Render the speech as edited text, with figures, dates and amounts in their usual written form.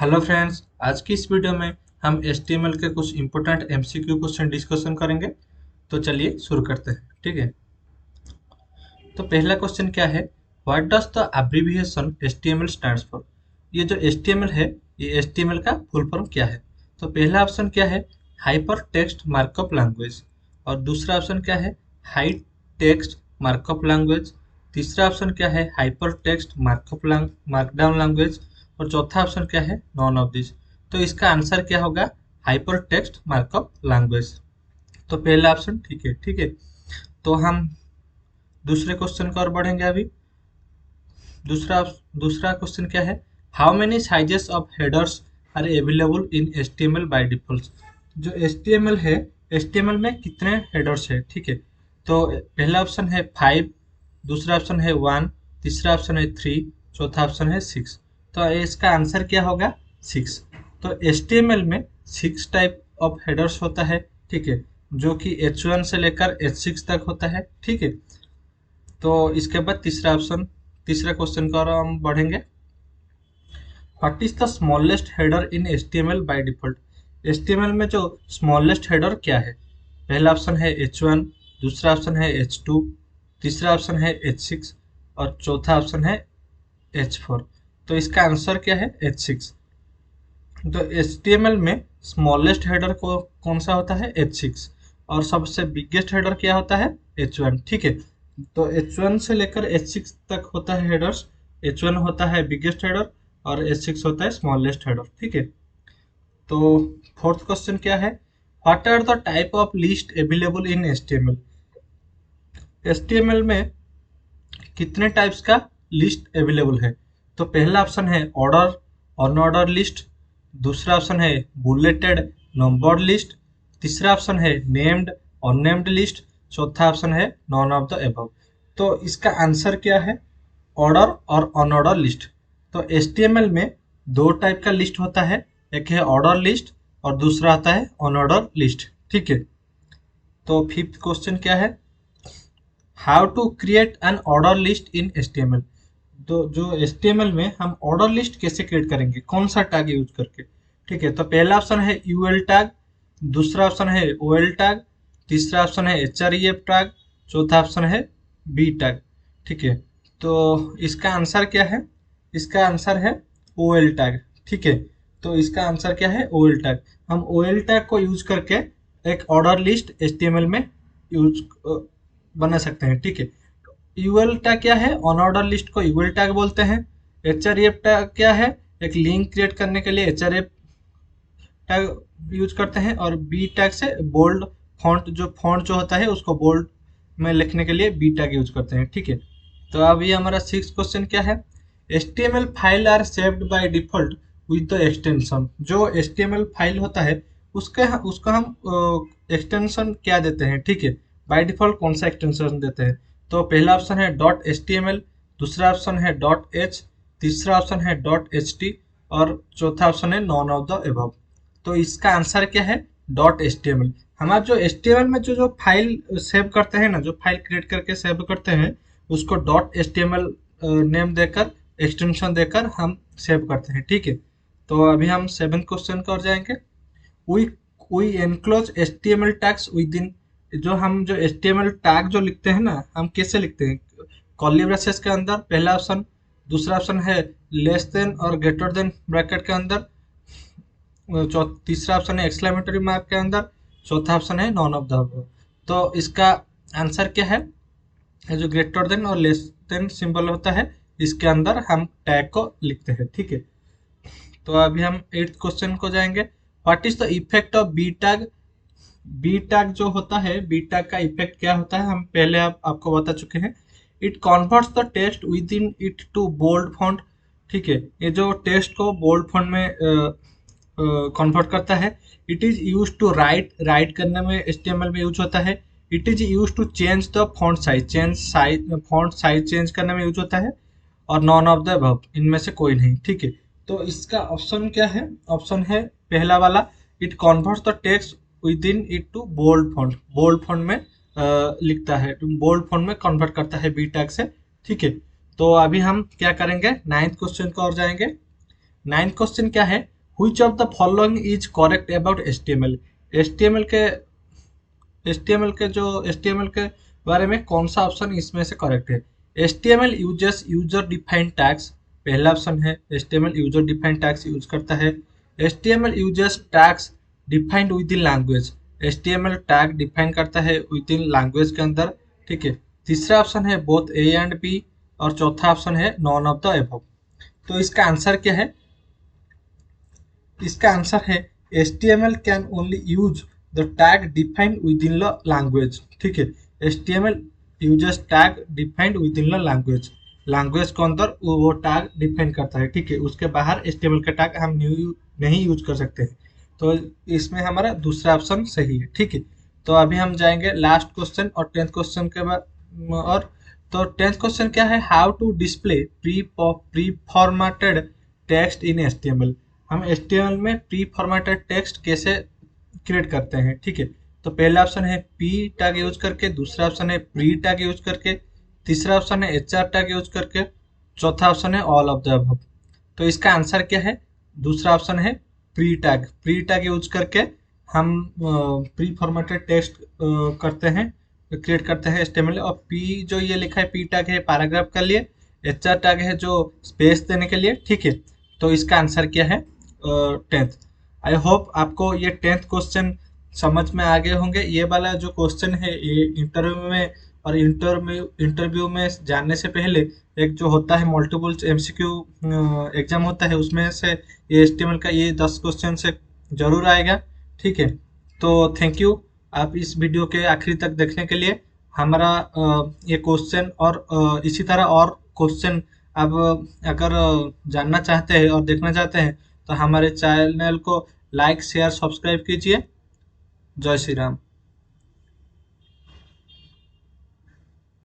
Hello friends, आज की इस वीडियो में हम HTML के कुछ इंपॉर्टेंट MCQ क्वेश्चन डिस्कशन करेंगे। तो चलिए शुरू करते हैं। ठीक है, तो पहला क्वेश्चन क्या है? What does the abbreviation HTML stands for? ये जो HTML है, ये HTML का फुल फॉर्म क्या है? तो पहला ऑप्शन क्या है? Hyper text markup language. और दूसरा ऑप्शन क्या है? High text markup language. तीसरा ऑप्शन क्या है? Hyper text markup markdown language. और चौथा ऑप्शन क्या है? None of this. तो इसका आंसर क्या होगा? Hyper text markup language. तो पहला ऑप्शन ठीक है। ठीक है, तो हम दूसरे क्वेश्चन की ओर बढ़ेंगे अभी। दूसरा दूसरा क्वेश्चन क्या है? How many sizes of headers are available in HTML by default? जो HTML है, HTML में कितने हेडर्स है? ठीक है, तो पहला ऑप्शन है 5, दूसरा ऑप्शन है 1, तीसरा ऑप्शन है 3, चौथा ऑप्शन है 6। तो इसका आंसर क्या होगा? 6। तो HTML में 6 टाइप ऑफ हेडर्स होता है। ठीक है, जो कि H1 से लेकर H6 तक होता है। ठीक है, तो इसके बाद तीसरा क्वेश्चन की ओर हम बढ़ेंगे। What is the smallest header in HTML by default? HTML में जो स्मॉलेस्ट हेडर क्या है? पहला ऑप्शन है H1, दूसरा ऑप्शन है H2, तीसरा ऑप्शन है H6 और चौथा ऑप्शन है H4। तो इसका आंसर क्या है? H6। तो HTML में स्मॉलेस्ट हेडर को कौन सा होता है? H6। और सबसे बिगेस्ट हेडर क्या होता है? H1। ठीक है, तो H1 से लेकर H6 तक होता है हेडर्स। H1 होता है बिगेस्ट हेडर और H6 होता है स्मॉलेस्ट हेडर। ठीक है, तो फोर्थ क्वेश्चन क्या है? What are the type of list available in HTML? HTML में कितने टाइप्स का लिस्ट अवेलेबल है? तो पहला ऑप्शन है ऑर्डर अनऑर्डर लिस्ट, दूसरा ऑप्शन है बुलेटेड नंबर्ड लिस्ट, तीसरा ऑप्शन है नेम्ड अननेम्ड लिस्ट, चौथा ऑप्शन है नॉन ऑफ द एबव। तो इसका आंसर क्या है? ऑर्डर और अनऑर्डर लिस्ट। तो HTML में दो टाइप का लिस्ट होता है, एक है ऑर्डर लिस्ट और दूसरा आता है अनऑर्डर लिस्ट। ठीक है, तो फिफ्थ क्वेश्चन क्या है? How to create an order list in HTML? तो जो HTML में हम ऑर्डर लिस्ट कैसे क्रिएट करेंगे, कौन सा टैग यूज करके? ठीक है, तो पहला ऑप्शन है UL टैग, दूसरा ऑप्शन है OL टैग, तीसरा ऑप्शन है href टैग, चौथा ऑप्शन है B टैग। ठीक है, तो इसका आंसर क्या है? इसका आंसर है OL टैग। ठीक है, तो इसका आंसर क्या है? OL tag. हम OL टैग को यूज करके एक ऑर्डर लिस्ट HTML में यूज बना सकते हैं। ठीक है, यूएल टैग क्या है? अनऑर्डर लिस्ट को यूएल टैग बोलते हैं। href टैग क्या है? एक लिंक क्रिएट करने के लिए href टैग यूज करते हैं। और बी टैग से बोल्ड फॉन्ट जो होता है उसको बोल्ड में लिखने के लिए बी टैग यूज करते हैं। ठीक है, तो अब ये हमारा सिक्स क्वेश्चन क्या है? HTML file are saved by default with the extension. जो HTML फाइल होता है उसका हम एक्सटेंशन क्या देते हैं? ठीक है, बाय डिफॉल्ट कौन सा एक्सटेंशन देते हैं? तो पहला ऑप्शन है .html, दूसरा ऑप्शन है .h, तीसरा ऑप्शन है .ht और चौथा ऑप्शन है नॉन ऑफ द एबव। तो इसका आंसर क्या है? .html। हमारा जो HTML में जो फाइल सेव करते हैं ना, जो फाइल क्रिएट करके सेव करते हैं उसको .html नेम देकर एक्सटेंशन देकर हम सेव करते हैं। ठीक है, तो अभी हम सेवेंथ क्वेश्चन की ओर जाएंगे। We we enclose HTML tags within. जो HTML टैग जो लिखते हैं ना, हम कैसे लिखते हैं? कर्ली ब्रेसेस के अंदर पहला ऑप्शन, दूसरा ऑप्शन है लेस देन और ग्रेटर देन ब्रैकेट के अंदर, तीसरा ऑप्शन है एक्सक्लेमेटरी मार्क के अंदर, चौथा ऑप्शन है नॉन ऑफ द अबव। तो इसका आंसर क्या है? ये जो ग्रेटर देन और लेस देन सिंबल होता है इसके अंदर हम टैग को लिखते हैं। ठीक है, तो अभी हम एट्थ क्वेश्चन को जाएंगे। What is the effect of B tag? B tag जो होता है, बी टैग का इफेक्ट क्या होता है हम पहले आपको बता चुके हैं। It converts the text within it to bold font. ठीक है, ये जो टेक्स्ट को बोल्ड फॉन्ट में कन्वर्ट करता है। It is use to write करने में HTML में यूज होता है। It is use to change the font size change करने में यूज होता है। और नॉन ऑफ द अबव, इनमें से कोई नहीं। ठीक है, तो इसका ऑप्शन क्या है? ऑप्शन है पहला वाला, it converts the text within it to bold font में लिखता है, बोल्ड फॉन्ट में कन्वर्ट करता है बी टैग से। ठीक है, तो अभी हम क्या करेंगे? नाइन्थ क्वेश्चन की ओर जाएंगे। नाइन्थ क्वेश्चन क्या है, which of the following is correct about HTML। HTML के HTML के बारे में कौन सा ऑप्शन इसमें से करेक्ट है। HTML uses user defined tags, पहला ऑप्शन है HTML user defined tags use करता है। HTML uses tags defined with in language, HTML tag define करता है विद इन लैंग्वेज के अंदर, ठीक है। तीसरा ऑप्शन है बोथ A एंड B, और चौथा ऑप्शन है नॉन ऑफ द एबव। तो इसका आंसर क्या है, इसका आंसर है HTML can only use the tag defined with in the language, ठीक है। HTML uses tag defined with in the language, language के अंदर वो टैग डिफाइन करता है, ठीक है। उसके बाहर HTML का टैग हम नहीं यूज कर सकते हैं। तो इसमें हमारा दूसरा ऑप्शन सही है, ठीक है। तो अभी हम जाएंगे लास्ट क्वेश्चन और 10th क्वेश्चन के बाद। और तो 10th क्वेश्चन क्या है, how to display pre formatted text in HTML। हम HTML में प्री फॉर्मेटेड टेक्स्ट कैसे क्रिएट करते हैं, ठीक है। तो पहला ऑप्शन है P टैग यूज करके, दूसरा ऑप्शन है प्री टैग यूज करके, तीसरा ऑप्शन है HR टैग यूज करके, चौथा ऑप्शन है ऑल ऑफ द अबव। तो इसका आंसर क्या है, दूसरा ऑप्शन है प्री टैग यूज करके हम प्री फॉर्मेटेड टेक्स्ट करते हैं, क्रिएट करते हैं HTML। और P जो ये लिखा है P टैग है पैराग्राफ के लिए, HR टैग है जो स्पेस देने के लिए, ठीक है। तो इसका आंसर क्या है 10th। आई होप आपको ये 10th क्वेश्चन समझ में आ गए होंगे। ये वाला जो क्वेश्चन है ये इंटरव्यू में जानने से पहले एक जो होता है मल्टीपल MCQ एग्जाम होता है, उसमें से ये HTML का ये 10 क्वेश्चन से जरूर आएगा, ठीक है। तो थैंक यू आप इस वीडियो के आखिरी तक देखने के लिए। हमारा ये क्वेश्चन और इसी तरह और क्वेश्चन आप अगर जानना चाहते हैं और देखना चाहते हैं तो हमारे चैनल को लाइक शेयर सब्सक्राइब कीजिए। जय श्री राम।